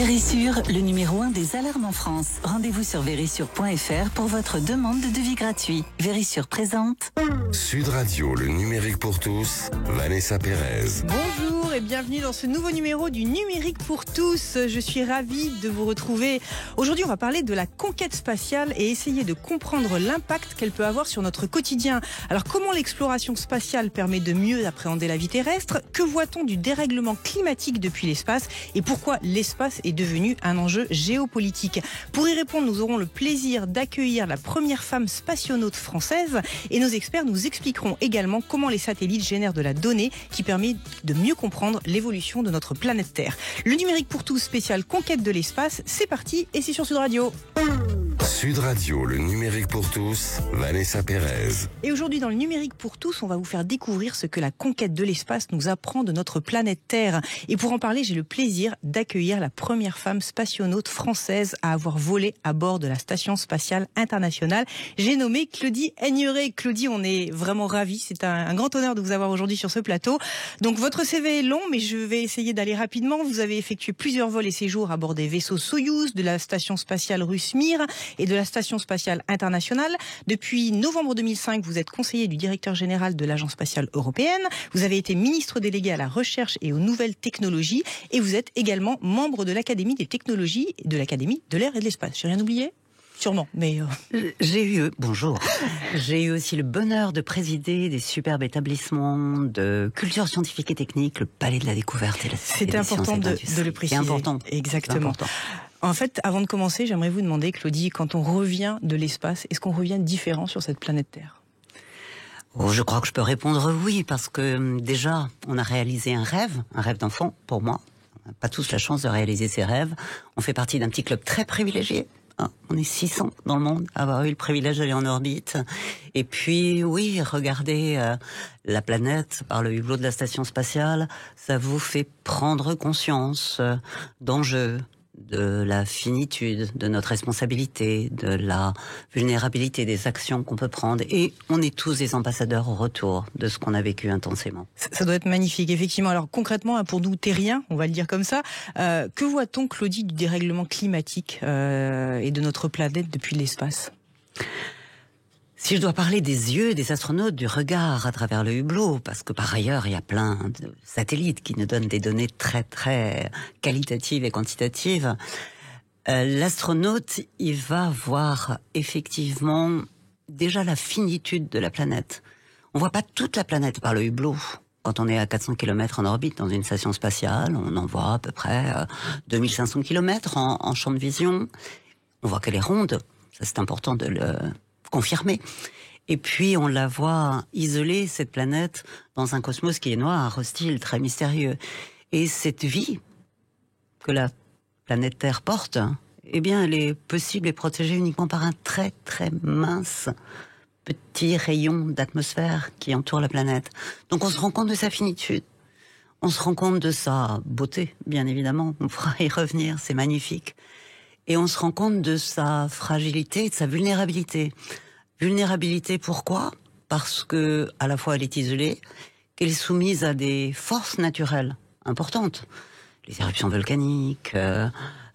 Vérissure, le numéro 1 des alarmes en France. Rendez-vous sur vérissure.fr pour votre demande de devis gratuit. Vérissure présente. Sud Radio, le numérique pour tous, Vanessa Pérez. Bonjour et bienvenue dans ce nouveau numéro du numérique pour tous. Je suis ravie de vous retrouver. Aujourd'hui, on va parler de la conquête spatiale et essayer de comprendre l'impact qu'elle peut avoir sur notre quotidien. Alors, comment l'exploration spatiale permet de mieux appréhender la vie terrestre? Que voit-on du dérèglement climatique depuis l'espace? Et pourquoi l'espace est devenu un enjeu géopolitique? Pour y répondre, nous aurons le plaisir d'accueillir la première femme spationaute française et nos experts nous expliqueront également comment les satellites génèrent de la donnée qui permet de mieux comprendre l'évolution de notre planète Terre. Le numérique pour tous spécial conquête de l'espace, c'est parti et c'est sur Sud Radio. Sud Radio, le numérique pour tous, Vanessa Pérez. Et aujourd'hui, dans le numérique pour tous, on va vous faire découvrir ce que la conquête de l'espace nous apprend de notre planète Terre. Et pour en parler, j'ai le plaisir d'accueillir la première femme spationaute française à avoir volé à bord de la Station spatiale internationale. J'ai nommé Claudie Aigneret. Claudie, on est vraiment ravis. C'est un grand honneur de vous avoir aujourd'hui sur ce plateau. Donc, votre CV est long, mais je vais essayer d'aller rapidement. Vous avez effectué plusieurs vols et séjours à bord des vaisseaux Soyouz, de la Station spatiale russe Mir et de la Station spatiale internationale. Depuis novembre 2005, vous êtes conseiller du directeur général de l'Agence spatiale européenne. Vous avez été ministre délégué à la recherche et aux nouvelles technologies. Et vous êtes également membre de l'Académie des technologies et de l'Académie de l'air et de l'espace. J'ai rien oublié ? Sûrement, mais... Bonjour. J'ai eu aussi le bonheur de présider des superbes établissements de culture scientifique et technique, le Palais de la Découverte et la C'est important de le préciser. C'est important. Exactement. C'est important. En fait, avant de commencer, j'aimerais vous demander, Claudie, quand on revient de l'espace, est-ce qu'on revient différent sur cette planète Terre ? Je crois que je peux répondre oui, parce que déjà, on a réalisé un rêve d'enfant, pour moi. On n'a pas tous la chance de réaliser ces rêves. On fait partie d'un petit club très privilégié. On est 600 dans le monde à avoir eu le privilège d'aller en orbite. Et puis, oui, regarder la planète par le hublot de la station spatiale, ça vous fait prendre conscience d'enjeux, de la finitude, de notre responsabilité, de la vulnérabilité des actions qu'on peut prendre. Et on est tous des ambassadeurs au retour de ce qu'on a vécu intensément. Ça doit être magnifique, effectivement. Alors concrètement, pour nous terriens, on va le dire comme ça, que voit-on, Claudie, du dérèglement climatique et de notre planète depuis l'espace ? Si je dois parler des yeux des astronautes, du regard à travers le hublot, parce que par ailleurs, il y a plein de satellites qui nous donnent des données très, très qualitatives et quantitatives, l'astronaute, il va voir effectivement déjà la finitude de la planète. On voit pas toute la planète par le hublot. Quand on est à 400 km en orbite dans une station spatiale, on en voit à peu près 2500 km en champ de vision. On voit qu'elle est ronde, ça c'est important de le confirmé. Et puis on la voit isolée, cette planète, dans un cosmos qui est noir, hostile, très mystérieux. Et cette vie que la planète Terre porte, eh bien, elle est possible et protégée uniquement par un très très mince petit rayon d'atmosphère qui entoure la planète. Donc on se rend compte de sa finitude. On se rend compte de sa beauté, bien évidemment. On pourra y revenir, c'est magnifique. Et on se rend compte de sa fragilité, de sa vulnérabilité. Vulnérabilité, pourquoi ? Parce que, à la fois, elle est isolée, qu'elle est soumise à des forces naturelles importantes. Les éruptions volcaniques,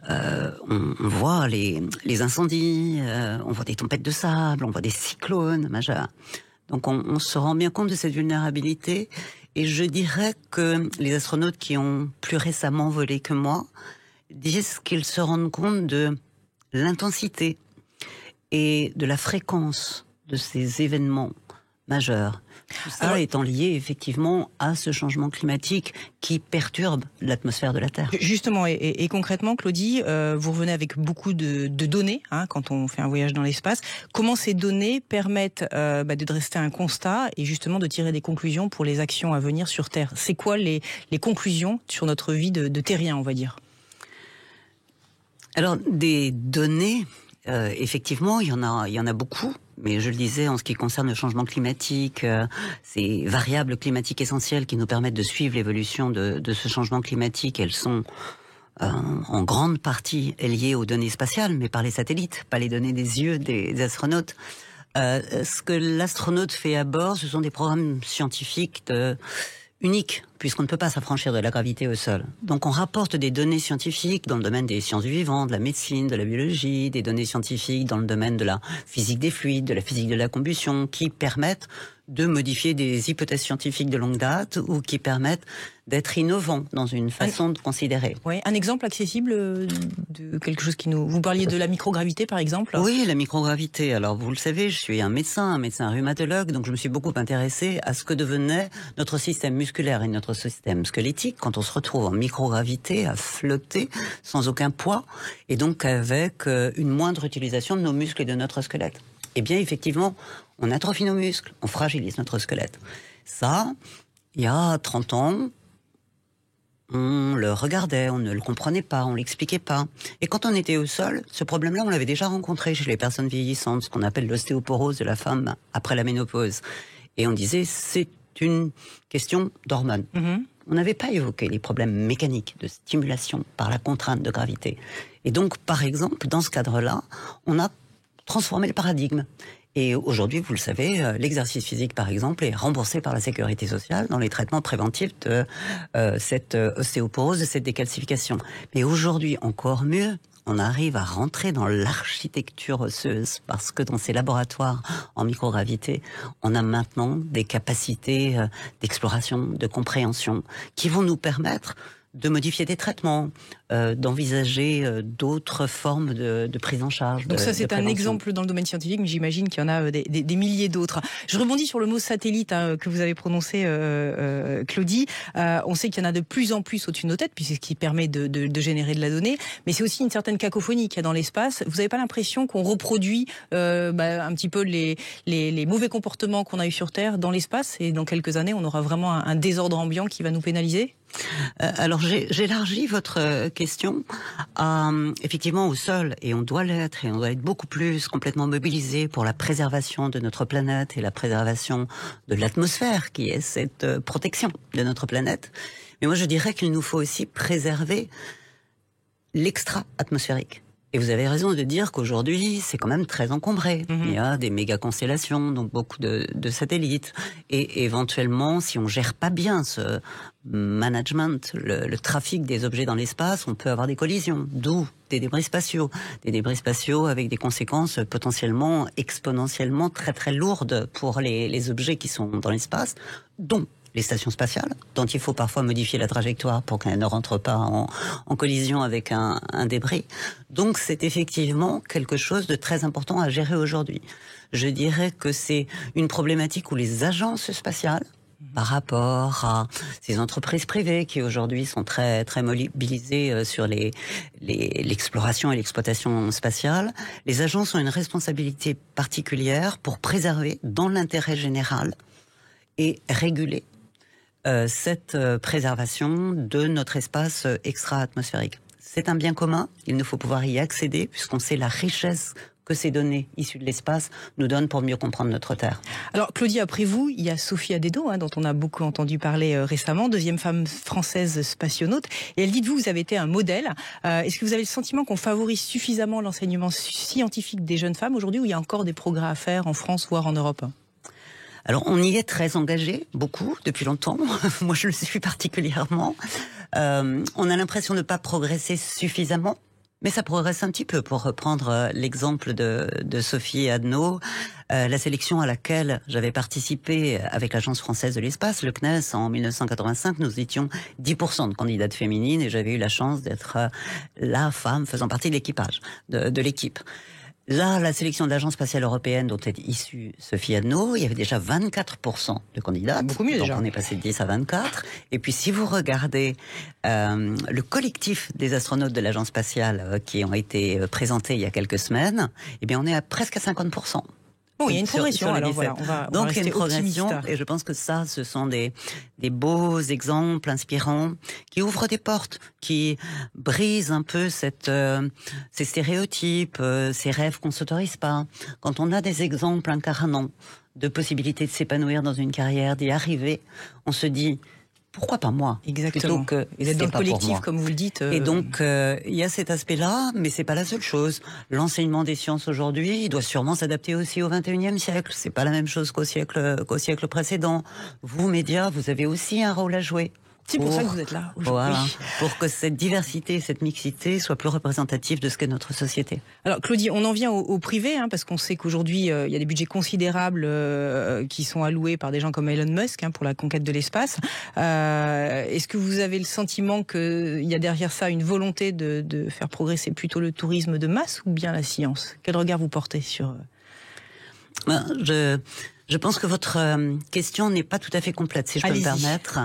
on voit les incendies, on voit des tempêtes de sable, on voit des cyclones majeurs. Donc on se rend bien compte de cette vulnérabilité. Et je dirais que les astronautes qui ont plus récemment volé que moi disent qu'ils se rendent compte de l'intensité et de la fréquence de ces événements majeurs. Tout ça étant lié effectivement à ce changement climatique qui perturbe l'atmosphère de la Terre. Justement, et concrètement, Claudie, vous revenez avec beaucoup de données quand on fait un voyage dans l'espace. Comment ces données permettent de dresser un constat et justement de tirer des conclusions pour les actions à venir sur Terre ? C'est quoi les conclusions sur notre vie de terrien, on va dire ? Alors, des données, effectivement, il y en a beaucoup. Mais je le disais, en ce qui concerne le changement climatique, ces variables climatiques essentielles qui nous permettent de suivre l'évolution de ce changement climatique, elles sont en grande partie liées aux données spatiales, mais par les satellites, pas les données des yeux des astronautes. Ce que l'astronaute fait à bord, ce sont des programmes scientifiques de unique, puisqu'on ne peut pas s'affranchir de la gravité au sol. Donc on rapporte des données scientifiques dans le domaine des sciences du vivant, de la médecine, de la biologie, des données scientifiques dans le domaine de la physique des fluides, de la physique de la combustion, qui permettent de modifier des hypothèses scientifiques de longue date ou qui permettent d'être innovants dans une façon de considérer. Oui, un exemple accessible de quelque chose qui nous... Vous parliez de la microgravité, par exemple? Oui, la microgravité. Alors, vous le savez, je suis un médecin rhumatologue, donc je me suis beaucoup intéressée à ce que devenait notre système musculaire et notre système squelettique quand on se retrouve en microgravité, à flotter sans aucun poids, et donc avec une moindre utilisation de nos muscles et de notre squelette. Eh bien, effectivement, on atrophie nos muscles, on fragilise notre squelette. Ça, il y a 30 ans, on le regardait, on ne le comprenait pas, on l'expliquait pas. Et quand on était au sol, ce problème-là, on l'avait déjà rencontré chez les personnes vieillissantes, ce qu'on appelle l'ostéoporose de la femme après la ménopause. Et on disait, c'est une question d'hormones. On n'avait pas évoqué les problèmes mécaniques de stimulation par la contrainte de gravité. Et donc, par exemple, dans ce cadre-là, on a transformer le paradigme. Et aujourd'hui, vous le savez, l'exercice physique, par exemple, est remboursé par la sécurité sociale dans les traitements préventifs de cette ostéoporose, de cette décalcification. Mais aujourd'hui, encore mieux, on arrive à rentrer dans l'architecture osseuse parce que dans ces laboratoires en microgravité, on a maintenant des capacités d'exploration, de compréhension qui vont nous permettre de modifier des traitements, d'envisager d'autres formes de prise en charge. Donc ça, c'est un exemple dans le domaine scientifique, mais j'imagine qu'il y en a des milliers d'autres. Je rebondis sur le mot satellite que vous avez prononcé, Claudie. On sait qu'il y en a de plus en plus au-dessus de nos têtes, puis c'est ce qui permet de générer de la donnée, mais c'est aussi une certaine cacophonie qu'il y a dans l'espace. Vous n'avez pas l'impression qu'on reproduit un petit peu les mauvais comportements qu'on a eu sur Terre dans l'espace, et dans quelques années, on aura vraiment un désordre ambiant qui va nous pénaliser? Alors j'élargis votre question à, effectivement, au sol, et on doit l'être, et on doit être beaucoup plus complètement mobilisé pour la préservation de notre planète et la préservation de l'atmosphère qui est cette protection de notre planète. Mais moi je dirais qu'il nous faut aussi préserver l'extra-atmosphérique. Et vous avez raison de dire qu'aujourd'hui, c'est quand même très encombré. Il y a des méga-constellations, donc beaucoup de satellites. Et éventuellement, si on gère pas bien ce management, le trafic des objets dans l'espace, on peut avoir des collisions, d'où des débris spatiaux. Des débris spatiaux avec des conséquences potentiellement exponentiellement très très lourdes pour les objets qui sont dans l'espace, dont les stations spatiales, dont il faut parfois modifier la trajectoire pour qu'elles ne rentrent pas en collision avec un débris. Donc c'est effectivement quelque chose de très important à gérer aujourd'hui. Je dirais que c'est une problématique où les agences spatiales, par rapport à ces entreprises privées qui aujourd'hui sont très très mobilisées sur l'exploration et l'exploitation spatiale, les agences ont une responsabilité particulière pour préserver dans l'intérêt général et réguler cette préservation de notre espace extra-atmosphérique. C'est un bien commun, il nous faut pouvoir y accéder puisqu'on sait la richesse que ces données issues de l'espace nous donnent pour mieux comprendre notre Terre. Alors Claudie, après vous, il y a Sophie Adedot, dont on a beaucoup entendu parler récemment, deuxième femme française spationaute, et elle dit de vous, vous avez été un modèle. Est-ce que vous avez le sentiment qu'on favorise suffisamment l'enseignement scientifique des jeunes femmes aujourd'hui, ou il y a encore des progrès à faire en France, voire en Europe ? Alors, on y est très engagé, beaucoup, depuis longtemps. Moi, je le suis particulièrement. On a l'impression de ne pas progresser suffisamment, mais ça progresse un petit peu. Pour reprendre l'exemple de Sophie Adedot, la sélection à laquelle j'avais participé avec l'Agence française de l'espace, le CNES, en 1985, nous étions 10% de candidates féminines et j'avais eu la chance d'être la femme faisant partie de l'équipage, de l'équipe. Là, la sélection de l'Agence spatiale européenne dont est issue Sophie Adedot, il y avait déjà 24% de candidats. Beaucoup mieux déjà. Donc on est passé de 10 à 24. Et puis si vous regardez le collectif des astronautes de l'Agence spatiale qui ont été présentés il y a quelques semaines, eh bien on est à presque à 50%. Bon, il y a une progression, alors voilà, on va donc il y a une progression, et je pense que ça, ce sont des beaux exemples inspirants qui ouvrent des portes, qui brisent un peu ces stéréotypes, ces rêves qu'on s'autorise pas. Quand on a des exemples incarnants de possibilités de s'épanouir dans une carrière, d'y arriver, on se dit pourquoi pas moi? Exactement. Plutôt que vous êtes dans le pas pour collectif, moi. comme vous le dites. Et donc, il y a cet aspect-là, mais c'est pas la seule chose. L'enseignement des sciences aujourd'hui, il doit sûrement s'adapter aussi au XXIe siècle. C'est pas la même chose qu'au siècle précédent. Vous, médias, vous avez aussi un rôle à jouer. C'est pour ça que vous êtes là aujourd'hui. Voilà, pour que cette diversité, cette mixité soit plus représentative de ce qu'est notre société. Alors Claudie, on en vient au privé, parce qu'on sait qu'aujourd'hui, il y a des budgets considérables qui sont alloués par des gens comme Elon Musk pour la conquête de l'espace. Est-ce que vous avez le sentiment qu'il y a derrière ça une volonté de faire progresser plutôt le tourisme de masse ou bien la science? Quel regard vous portez sur... Je pense que votre question n'est pas tout à fait complète, si je peux me permettre,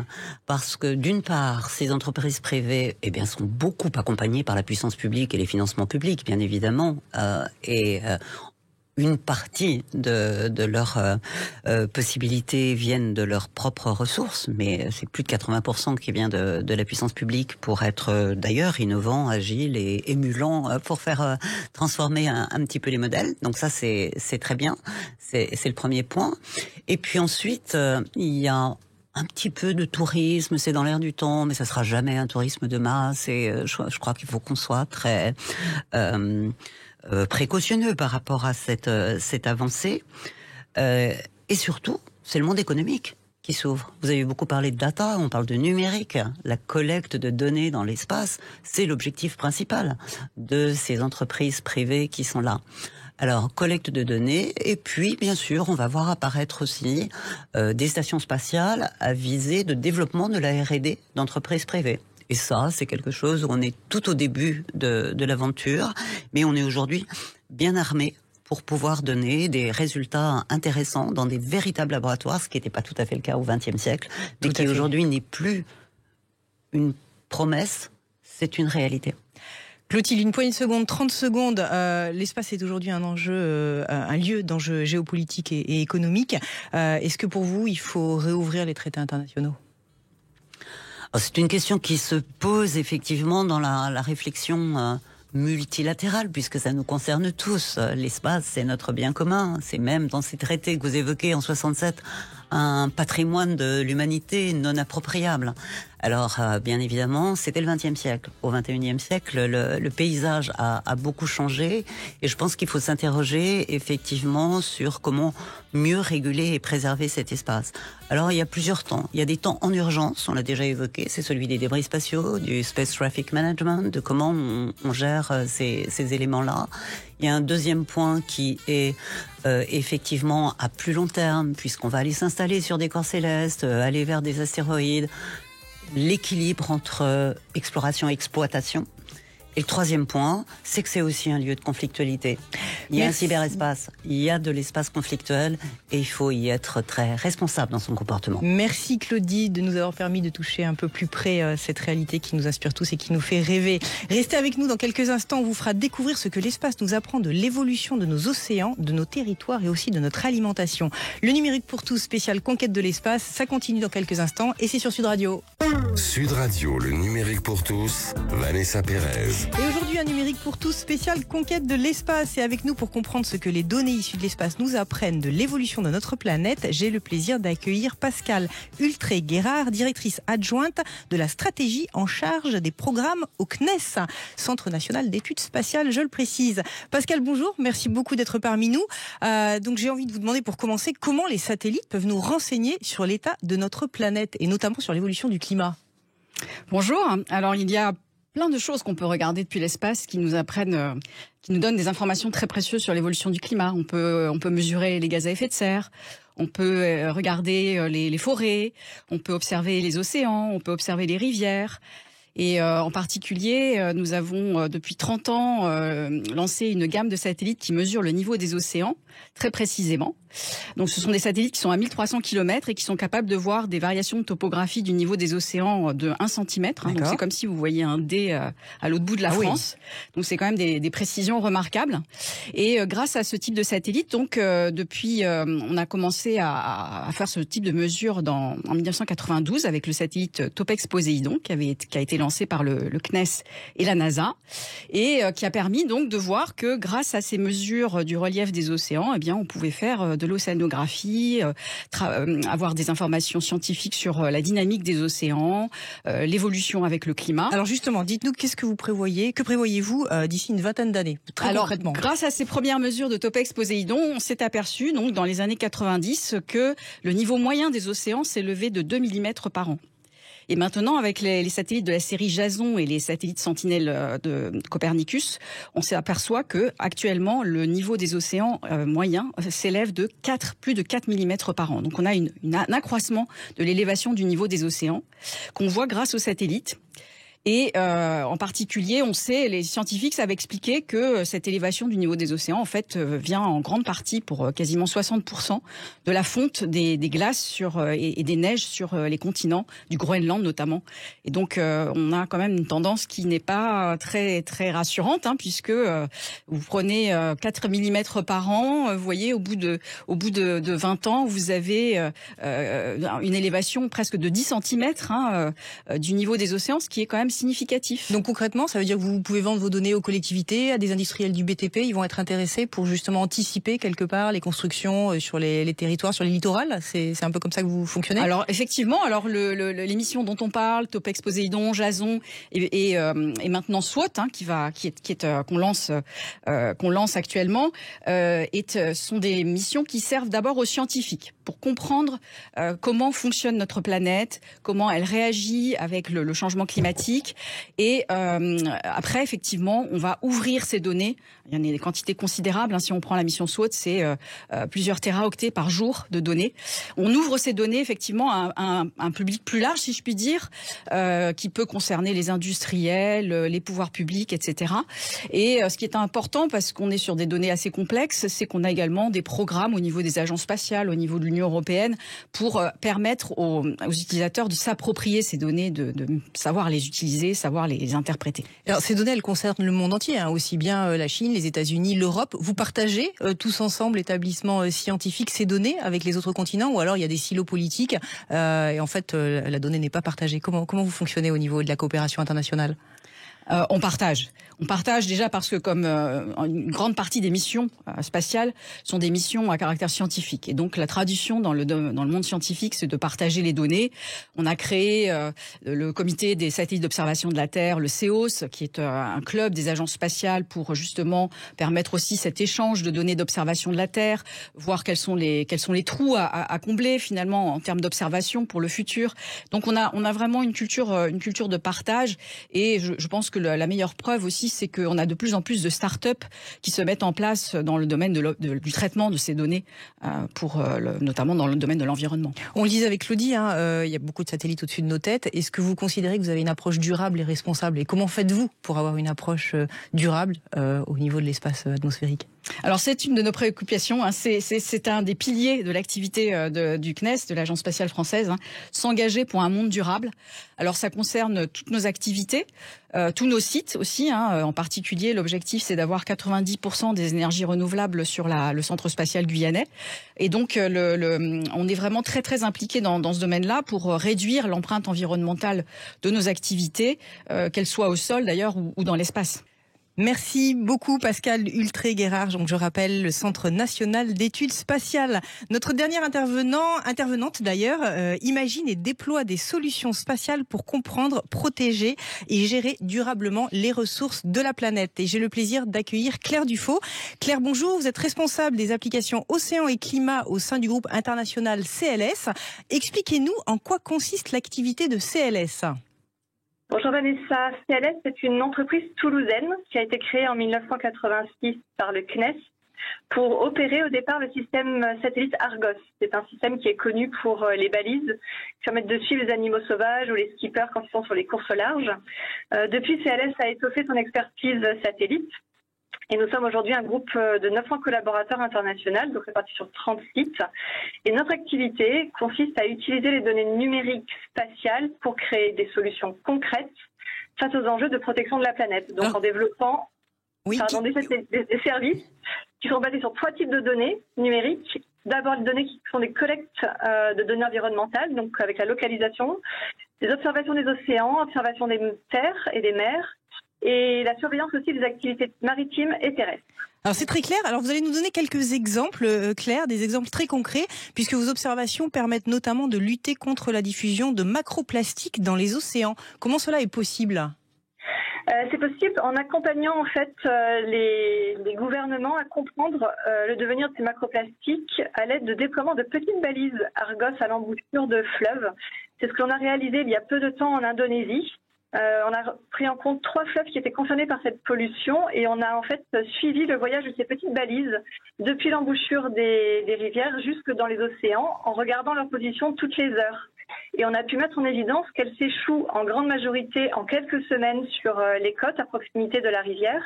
parce que d'une part, ces entreprises privées, sont beaucoup accompagnées par la puissance publique et les financements publics, bien évidemment, une partie de leurs possibilités viennent de leurs propres ressources, mais c'est plus de 80% qui vient de la puissance publique pour être d'ailleurs innovant, agile et émulant pour faire transformer un petit peu les modèles. Donc ça, c'est très bien. C'est le premier point. Et puis ensuite, il y a un petit peu de tourisme, c'est dans l'air du temps, mais ça sera jamais un tourisme de masse. Et je crois qu'il faut qu'on soit très précautionneux par rapport à cette avancée. Et surtout, c'est le monde économique qui s'ouvre. Vous avez beaucoup parlé de data, on parle de numérique. La collecte de données dans l'espace, c'est l'objectif principal de ces entreprises privées qui sont là. Alors, collecte de données, et puis, bien sûr, on va voir apparaître aussi des stations spatiales à visée de développement de la R&D d'entreprises privées. Et ça, c'est quelque chose où on est tout au début de l'aventure, mais on est aujourd'hui bien armé pour pouvoir donner des résultats intéressants dans des véritables laboratoires, ce qui n'était pas tout à fait le cas au XXe siècle, mais qui aujourd'hui n'est plus une promesse, c'est une réalité. Clotilde, une poignée de secondes, 30 secondes. L'espace est aujourd'hui un enjeu, un lieu d'enjeu géopolitique et économique. Est-ce que pour vous, il faut réouvrir les traités internationaux ? C'est une question qui se pose effectivement dans la réflexion multilatérale, puisque ça nous concerne tous. L'espace, c'est notre bien commun. C'est même dans ces traités que vous évoquez en 67 un patrimoine de l'humanité non appropriable. Alors, bien évidemment, c'était le XXe siècle. Au XXIe siècle, le paysage a beaucoup changé, et je pense qu'il faut s'interroger effectivement sur comment mieux réguler et préserver cet espace. Alors, il y a plusieurs temps. Il y a des temps en urgence, on l'a déjà évoqué, c'est celui des débris spatiaux, du Space Traffic Management, de comment on gère ces éléments-là. Il y a un deuxième point qui est effectivement à plus long terme, puisqu'on va aller s'installer sur des corps célestes, aller vers des astéroïdes, l'équilibre entre exploration et exploitation. Et le troisième point, c'est que c'est aussi un lieu de conflictualité. Il y a un cyberespace, il y a de l'espace conflictuel, et il faut y être très responsable dans son comportement. Merci Claudie de nous avoir permis de toucher un peu plus près cette réalité qui nous inspire tous et qui nous fait rêver. Restez avec nous dans quelques instants, on vous fera découvrir ce que l'espace nous apprend de l'évolution de nos océans, de nos territoires et aussi de notre alimentation. Le numérique pour tous, spécial conquête de l'espace, ça continue dans quelques instants et c'est sur Sud Radio. Sud Radio, le numérique pour tous, Vanessa Pérez. Et aujourd'hui, un numérique pour tous spécial conquête de l'espace. Et avec nous pour comprendre ce que les données issues de l'espace nous apprennent de l'évolution de notre planète, j'ai le plaisir d'accueillir Pascale Ultré-Guérard, directrice adjointe de la stratégie en charge des programmes au CNES, Centre National d'Études Spatiales, je le précise. Pascale, bonjour, merci beaucoup d'être parmi nous. Donc j'ai envie de vous demander pour commencer, comment les satellites peuvent nous renseigner sur l'état de notre planète et notamment sur l'évolution du climat ? Bonjour, alors il y a plein de choses qu'on peut regarder depuis l'espace qui nous apprennent, qui nous donnent des informations très précieuses sur l'évolution du climat. On peut mesurer les gaz à effet de serre, on peut regarder les forêts, on peut observer les océans, on peut observer les rivières. Et en particulier, nous avons depuis 30 ans lancé une gamme de satellites qui mesurent le niveau des océans très précisément. Donc ce sont des satellites qui sont à 1300 km et qui sont capables de voir des variations de topographie du niveau des océans de 1 cm. Donc c'est comme si vous voyiez un dé à l'autre bout de la France. Oui. Donc c'est quand même des précisions remarquables. Et grâce à ce type de satellite, donc depuis on a commencé à faire ce type de mesure en 1992 avec le satellite Topex Poséidon qui a été lancé par le CNES et la NASA et qui a permis donc de voir que grâce à ces mesures du relief des océans, eh bien on pouvait faire de l'océanographie, avoir des informations scientifiques sur la dynamique des océans, l'évolution avec le climat. Alors justement, dites-nous, que prévoyez-vous d'ici une vingtaine d'années, très concrètement? Grâce à ces premières mesures de Topex Poséidon, on s'est aperçu donc dans les années 90 que le niveau moyen des océans s'est levé de 2 mm par an. Et maintenant, avec les satellites de la série Jason et les satellites Sentinelle de Copernicus, on s'aperçoit que actuellement le niveau des océans moyens s'élève de plus de 4 mm par an. Donc on a un accroissement de l'élévation du niveau des océans qu'on voit grâce aux satellites. Et en particulier, on sait, les scientifiques savent expliquer que cette élévation du niveau des océans, en fait, vient en grande partie, pour quasiment 60%, de la fonte des glaces et des neiges sur les continents, du Groenland notamment. Et donc, on a quand même une tendance qui n'est pas très très rassurante, puisque vous prenez 4 mm par an, vous voyez, au bout de 20 ans, vous avez une élévation presque de 10 cm du niveau des océans, ce qui est quand même significatif. Donc concrètement, ça veut dire que vous pouvez vendre vos données aux collectivités, à des industriels du BTP, ils vont être intéressés pour justement anticiper quelque part les constructions sur les territoires, sur les littorales. C'est un peu comme ça que vous fonctionnez? Alors effectivement, l'émission dont on parle, Topex Poséidon, Jason et maintenant SWOT, qu'on lance actuellement, sont des missions qui servent d'abord aux scientifiques pour comprendre comment fonctionne notre planète, comment elle réagit avec le changement climatique. Et après, effectivement, on va ouvrir ces données. Il y en a des quantités considérables. Si on prend la mission SWOT, c'est plusieurs téraoctets par jour de données. On ouvre ces données, effectivement, à un public plus large, si je puis dire, qui peut concerner les industriels, les pouvoirs publics, etc. Et ce qui est important, parce qu'on est sur des données assez complexes, c'est qu'on a également des programmes au niveau des agences spatiales, au niveau de l'Union européenne, pour permettre aux utilisateurs de s'approprier ces données, de savoir les utiliser, savoir les interpréter. Alors, ces données, elles concernent le monde entier, aussi bien la Chine, les États-Unis, l'Europe. Vous partagez tous ensemble, établissements scientifiques, ces données avec les autres continents, ou alors il y a des silos politiques et en fait la donnée n'est pas partagée. Comment vous fonctionnez au niveau de la coopération internationale? On partage déjà parce que comme une grande partie des missions spatiales sont des missions à caractère scientifique, et donc la tradition dans le monde scientifique, c'est de partager les données. On a créé le comité des satellites d'observation de la Terre, le CEOS, qui est un club des agences spatiales pour justement permettre aussi cet échange de données d'observation de la Terre, voir quels sont les trous à combler finalement en termes d'observation pour le futur. Donc on a vraiment une culture de partage, et je pense que la meilleure preuve aussi, c'est qu'on a de plus en plus de start-up qui se mettent en place dans le domaine du traitement de ces données, notamment dans le domaine de l'environnement. On le disait avec Claudie, il y a beaucoup de satellites au-dessus de nos têtes. Est-ce que vous considérez que vous avez une approche durable et responsable? Et comment faites-vous pour avoir une approche durable au niveau de l'espace atmosphérique? Alors c'est une de nos préoccupations, c'est un des piliers de l'activité du CNES, de l'Agence spatiale française, s'engager pour un monde durable. Alors ça concerne toutes nos activités, tous nos sites aussi, en particulier l'objectif c'est d'avoir 90% des énergies renouvelables sur le centre spatial guyanais, et donc on est vraiment très très impliqué dans ce domaine-là pour réduire l'empreinte environnementale de nos activités, qu'elles soient au sol d'ailleurs ou dans l'espace. Merci beaucoup Pascal Hultré-Guérard, donc je rappelle le Centre national d'études spatiales. Notre dernière intervenante d'ailleurs, imagine et déploie des solutions spatiales pour comprendre, protéger et gérer durablement les ressources de la planète. Et j'ai le plaisir d'accueillir Claire Dufaux. Claire, bonjour, vous êtes responsable des applications Océan et Climat au sein du groupe international CLS. Expliquez-nous en quoi consiste l'activité de CLS. Bonjour Vanessa, CLS est une entreprise toulousaine qui a été créée en 1986 par le CNES pour opérer au départ le système satellite Argos. C'est un système qui est connu pour les balises qui permettent de suivre les animaux sauvages ou les skippers quand ils sont sur les courses larges. Depuis, CLS a étoffé son expertise satellite. Et nous sommes aujourd'hui un groupe de 900 collaborateurs internationaux, donc répartis sur 30 sites. Et notre activité consiste à utiliser les données numériques spatiales pour créer des solutions concrètes face aux enjeux de protection de la planète. Donc en développant des services qui sont basés sur 3 types de données numériques. D'abord, les données qui sont des collectes de données environnementales, donc avec la localisation, des observations des océans, observations des terres et des mers, et la surveillance aussi des activités maritimes et terrestres. Alors c'est très clair. Alors vous allez nous donner quelques exemples, Claire, des exemples très concrets, puisque vos observations permettent notamment de lutter contre la diffusion de macroplastiques dans les océans. Comment cela est possible ? C'est possible en accompagnant en fait les gouvernements à comprendre le devenir de ces macroplastiques à l'aide de déploiement de petites balises Argos à l'embouchure de fleuves. C'est ce que l'on a réalisé il y a peu de temps en Indonésie. On a pris en compte 3 fleuves qui étaient concernés par cette pollution et on a en fait suivi le voyage de ces petites balises depuis l'embouchure des rivières jusque dans les océans en regardant leur position toutes les heures. Et on a pu mettre en évidence qu'elles s'échouent en grande majorité en quelques semaines sur les côtes à proximité de la rivière.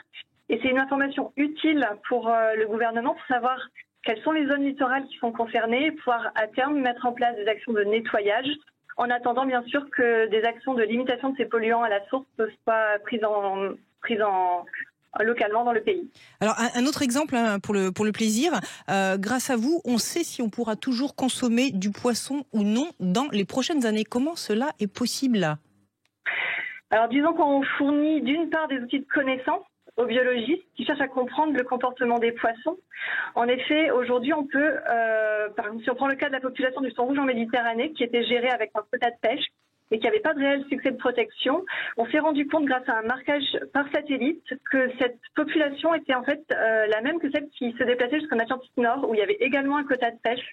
Et c'est une information utile pour le gouvernement pour savoir quelles sont les zones littorales qui sont concernées, pouvoir à terme mettre en place des actions de nettoyage, en attendant bien sûr que des actions de limitation de ces polluants à la source soient prises localement dans le pays. Alors un autre exemple pour le plaisir, grâce à vous, on sait si on pourra toujours consommer du poisson ou non dans les prochaines années. Comment cela est possible ? Alors disons qu'on fournit d'une part des outils de connaissance aux biologistes qui cherchent à comprendre le comportement des poissons. En effet, aujourd'hui, on peut, par exemple, si on prend le cas de la population du thon rouge en Méditerranée, qui était gérée avec un quota de pêche et qui n'avait pas de réel succès de protection, on s'est rendu compte grâce à un marquage par satellite que cette population était en fait la même que celle qui se déplaçait jusqu'en Atlantique Nord, où il y avait également un quota de pêche.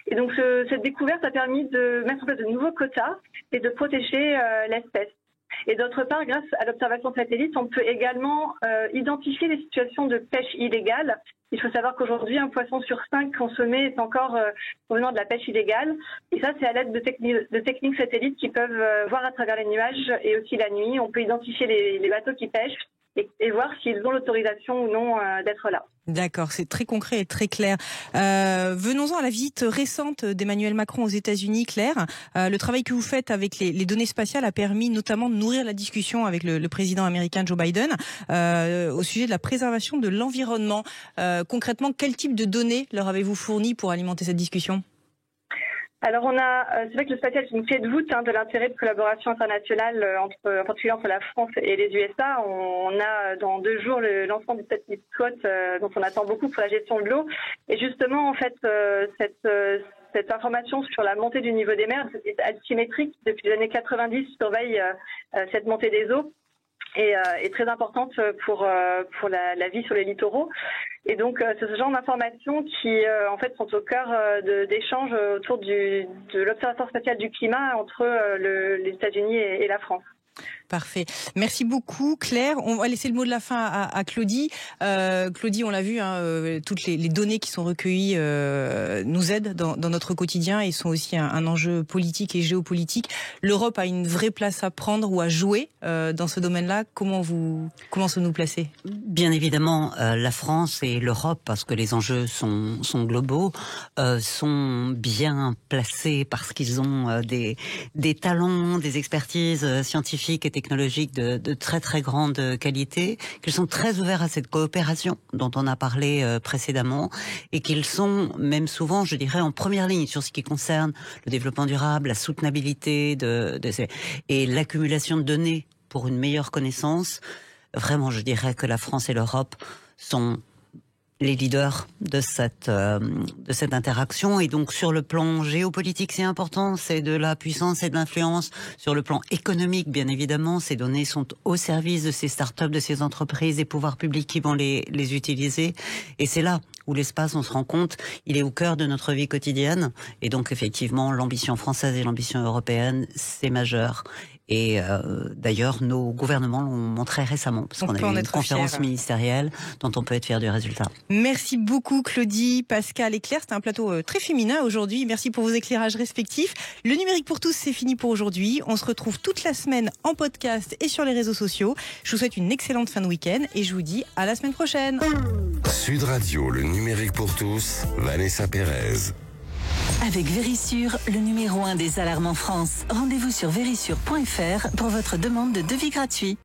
Et donc cette découverte a permis de mettre en place de nouveaux quotas et de protéger l'espèce. Et d'autre part, grâce à l'observation satellite, on peut également identifier les situations de pêche illégale. Il faut savoir qu'aujourd'hui, un poisson sur 5 consommé est encore provenant de la pêche illégale. Et ça, c'est à l'aide de techniques satellites qui peuvent voir à travers les nuages et aussi la nuit. On peut identifier les bateaux qui pêchent et voir s'ils ont l'autorisation ou non d'être là. D'accord, c'est très concret et très clair. Venons-en à la visite récente d'Emmanuel Macron aux États-Unis, Claire. Le travail que vous faites avec les données spatiales a permis notamment de nourrir la discussion avec le président américain Joe Biden au sujet de la préservation de l'environnement. Concrètement, quel type de données leur avez-vous fourni pour alimenter cette discussion ? Alors c'est vrai que le spatial c'est une clé de voûte de l'intérêt de collaboration internationale en particulier entre la France et les USA. On a dans 2 jours le lancement du satellite SWOT dont on attend beaucoup pour la gestion de l'eau. Et justement en fait cette information sur la montée du niveau des mers, c'est altimétrique depuis les années 90 surveille cette montée des eaux. Est très importante pour la vie sur les littoraux. Et donc, c'est ce genre d'informations qui, en fait, sont au cœur d'échanges autour de l'Observatoire spatial du climat entre les États-Unis et la France. Parfait. Merci beaucoup, Claire. On va laisser le mot de la fin à Claudie. Claudie, on l'a vu, toutes les données qui sont recueillies nous aident dans notre quotidien et sont aussi un enjeu politique et géopolitique. L'Europe a une vraie place à prendre ou à jouer dans ce domaine-là. Comment se nous placer ? Bien évidemment, la France et l'Europe, parce que les enjeux sont globaux, sont bien placés parce qu'ils ont des talents, des expertises scientifiques et technologiques de très très grande qualité, qu'ils sont très ouverts à cette coopération dont on a parlé précédemment et qu'ils sont même souvent, je dirais, en première ligne sur ce qui concerne le développement durable, la soutenabilité et l'accumulation de données pour une meilleure connaissance. Vraiment, je dirais que la France et l'Europe sont les leaders de cette interaction. Et donc sur le plan géopolitique, c'est important, c'est de la puissance et de l'influence. Sur le plan économique, bien évidemment, ces données sont au service de ces startups, de ces entreprises, des pouvoirs publics qui vont les utiliser. Et c'est là où l'espace, on se rend compte, il est au cœur de notre vie quotidienne. Et donc effectivement, l'ambition française et l'ambition européenne, c'est majeur. Et d'ailleurs, nos gouvernements l'ont montré récemment, parce qu'on a eu une conférence ministérielle dont on peut être fier du résultat. Merci beaucoup Claudie, Pascal et Claire. C'était un plateau très féminin aujourd'hui. Merci pour vos éclairages respectifs. Le numérique pour tous, c'est fini pour aujourd'hui. On se retrouve toute la semaine en podcast et sur les réseaux sociaux. Je vous souhaite une excellente fin de week-end et je vous dis à la semaine prochaine. Sud Radio, le numérique pour tous, Vanessa Pérez. Avec Vérissure, le numéro 1 des alarmes en France. Rendez-vous sur vérissure.fr pour votre demande de devis gratuit.